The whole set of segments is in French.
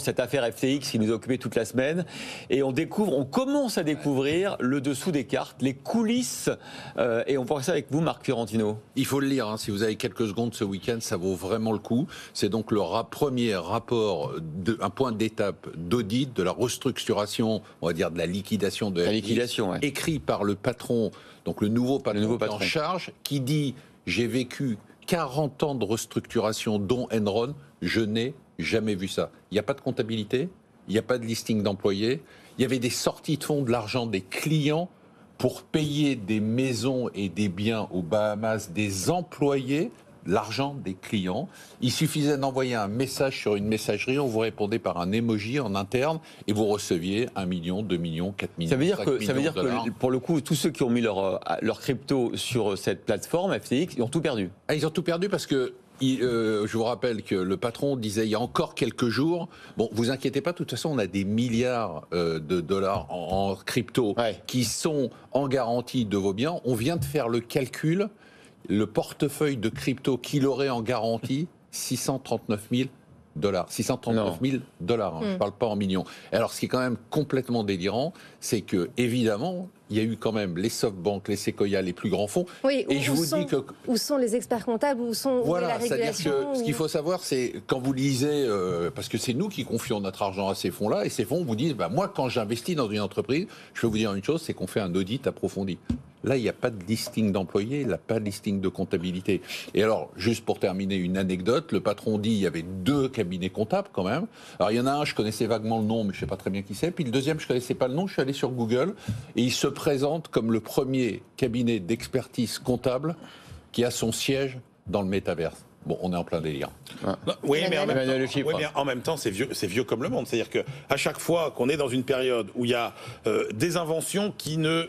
cette affaire FTX qui nous a occupé toute la semaine. Et on commence à découvrir le dessous des cartes, les coulisses. Et on voit ça avec vous, Marc Fiorentino. Il faut le lire, hein, si vous avez quelques secondes ce week-end, ça vaut vraiment le coup. C'est donc le premier rapport, un point d'étape d'audit de la restructuration, on va dire de la liquidation de FTX, écrit par le patron, donc le nouveau patron en charge, qui dit « J'ai vécu 40 ans de restructuration, dont Enron, je n'ai jamais vu ça. » Il n'y a pas de comptabilité, il n'y a pas de listing d'employés, il y avait des sorties de fonds de l'argent des clients pour payer des maisons et des biens aux Bahamas des employés, l'argent des clients. Il suffisait d'envoyer un message sur une messagerie, on vous répondait par un emoji en interne et vous receviez 1 million, 2 millions, 4 millions, 5 millions de dollars. Ça veut dire que pour le coup, tous ceux qui ont mis leur crypto sur cette plateforme FTX, ils ont tout perdu. Ah, ils ont tout perdu parce que je vous rappelle que le patron disait il y a encore quelques jours, bon, vous inquiétez pas, de toute façon, on a des milliards de dollars en crypto qui sont en garantie de vos biens. On vient de faire le calcul, le portefeuille de crypto qu'il aurait en garantie, 639 000 dollars. 639 000 dollars, hein, je ne parle pas en millions. Alors, ce qui est quand même complètement délirant, c'est que, évidemment, il y a eu quand même les SoftBank, les Sequoia, les plus grands fonds. Oui, et je vous dis que où sont les experts comptables, où est la régulation. C'est-à-dire que ce qu'il faut savoir, c'est quand vous lisez, parce que c'est nous qui confions notre argent à ces fonds-là, et ces fonds vous disent, moi, quand j'investis dans une entreprise, je peux vous dire une chose, c'est qu'on fait un audit approfondi. Là, il n'y a pas de listing d'employés, il n'y a pas de listing de comptabilité. Et alors, juste pour terminer, une anecdote, le patron dit il y avait 2 cabinets comptables quand même. Alors, il y en a un, je connaissais vaguement le nom, mais je ne sais pas très bien qui c'est. Puis le deuxième, je ne connaissais pas le nom, je suis allé sur Google, et il se présente comme le premier cabinet d'expertise comptable qui a son siège dans le métaverse. Bon, on est en plein délire. Oui, mais en même temps, c'est vieux comme le monde. C'est-à-dire qu'à chaque fois qu'on est dans une période où il y a des inventions qui ne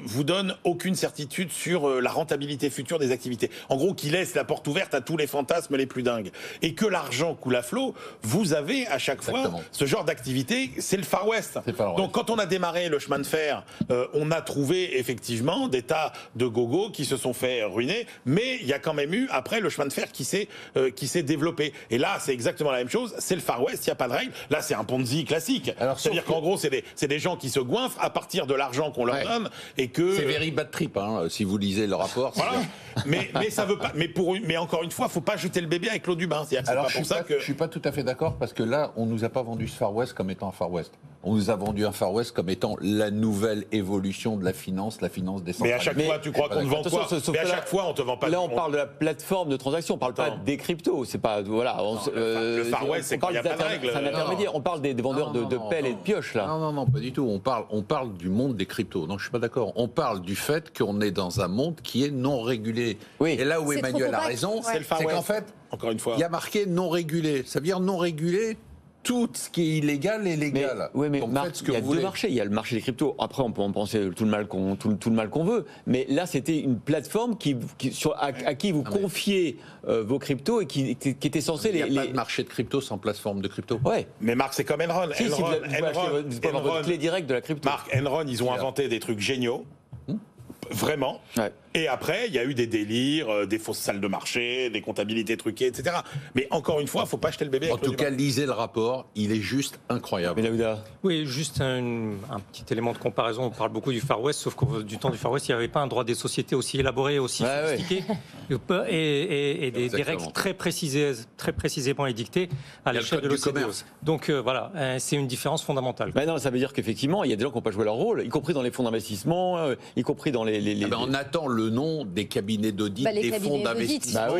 vous donne aucune certitude sur la rentabilité future des activités. En gros, qui laisse la porte ouverte à tous les fantasmes les plus dingues. Et que l'argent coule à flot, vous avez à chaque fois ce genre d'activité, c'est le Far West. Donc quand on a démarré le chemin de fer, on a trouvé effectivement des tas de gogos qui se sont fait ruiner, mais il y a quand même eu après le chemin de fer qui s'est développé. Et là, c'est exactement la même chose, c'est le Far West, il n'y a pas de règle. Là, c'est un Ponzi classique. C'est-à-dire qu'en gros, c'est des gens qui se goinfrent à partir de l'argent qu'on leur et que c'est very bad trip, hein, si vous lisez le rapport. Voilà. mais ça veut pas. Mais encore une fois, faut pas jeter le bébé avec l'eau du bain. Alors je suis pas tout à fait d'accord parce que là, on nous a pas vendu ce Far West comme étant un Far West. On nous a vendu un Far West comme étant la nouvelle évolution de la finance décentralisée. Mais à chaque fois, tu crois qu'on te vend quoi? Mais à chaque fois, on te vend pas. Là, on parle de la plateforme de transaction. On parle pas des cryptos. C'est pas voilà. Le Far West, c'est quand il y a pas de règles. C'est un intermédiaire. On parle des vendeurs de pelles et de pioches là. Non, pas du tout. On parle du monde des cryptos. Non, je suis pas d'accord. On parle du fait qu'on est dans un monde qui est non régulé. Oui. Et là où Emmanuel a raison, c'est qu'en fait, encore une fois, il y a marqué non régulé. Ça veut dire non régulé. Tout ce qui est illégal est légal. Oui, mais Marc, il y a 2 marchés. Il y a le marché des cryptos. Après, on peut en penser tout le mal qu'on veut. Mais là, c'était une plateforme à qui vous confiez vos cryptos et qui était censée Il n'y a pas de marché de crypto sans plateforme de crypto. Ouais. Mais Marc, c'est comme Enron. Si, vous pouvez avoir votre clé directe de la crypto. Marc, Enron, ils ont inventé des trucs géniaux. Vraiment. Ouais. Et après, il y a eu des délires, des fausses salles de marché, des comptabilités truquées, etc. Mais encore une fois, il ne faut pas jeter le bébé. En tout cas, lisez le rapport, il est juste incroyable. Oui, juste un petit élément de comparaison. On parle beaucoup du Far West, sauf qu'au du temps du Far West, il n'y avait pas un droit des sociétés aussi élaboré, aussi sophistiqué, et des règles très précisément édictées à l'échelle de l'OCDE. Donc voilà, c'est une différence fondamentale. Non, ça veut dire qu'effectivement, il y a des gens qui n'ont pas joué leur rôle, y compris dans les fonds d'investissement, y compris dans les... on attend le nom des cabinets d'audit, des fonds d'investissement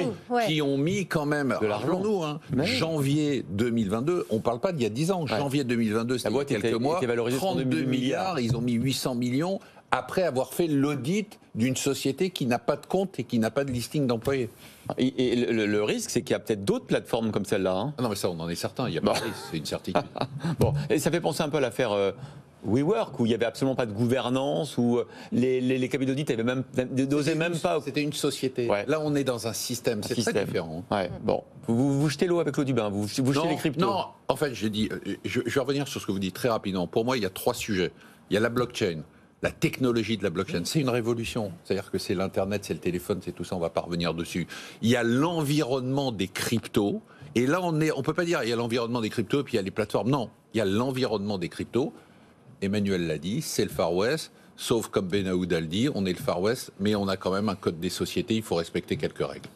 qui ont mis quand même, rappelons-nous, janvier 2022, on ne parle pas d'il y a 10 ans, janvier 2022, c'était il y a quelques mois, 32 milliards, ils ont mis 800 millions après avoir fait l'audit d'une société qui n'a pas de compte et qui n'a pas de listing d'employés. Et le risque, c'est qu'il y a peut-être d'autres plateformes comme celle-là. Hein. Non mais ça, on en est certain, il n'y a pas de risque, c'est une certitude. Bon, et ça fait penser un peu à l'affaire... WeWork, où il n'y avait absolument pas de gouvernance, où les cabinets d'audit n'osaient même pas... C'était une société. Ouais. Là, on est dans un système, c'est très différent. Ouais. Bon. Vous jetez l'eau avec l'eau du bain, vous jetez les cryptos. Non, en fait, je vais revenir sur ce que vous dites très rapidement. Pour moi, il y a 3 sujets. Il y a la blockchain, la technologie de la blockchain, c'est une révolution. C'est-à-dire que c'est l'Internet, c'est le téléphone, c'est tout ça, on va pas revenir dessus. Il y a l'environnement des cryptos. Et là, on peut pas dire il y a l'environnement des cryptos et puis il y a les plateformes. Non, il y a l'environnement des cryptos. Emmanuel l'a dit, c'est le Far West. Sauf comme Ben Aoud a le dit, on est le Far West, mais on a quand même un code des sociétés, il faut respecter quelques règles.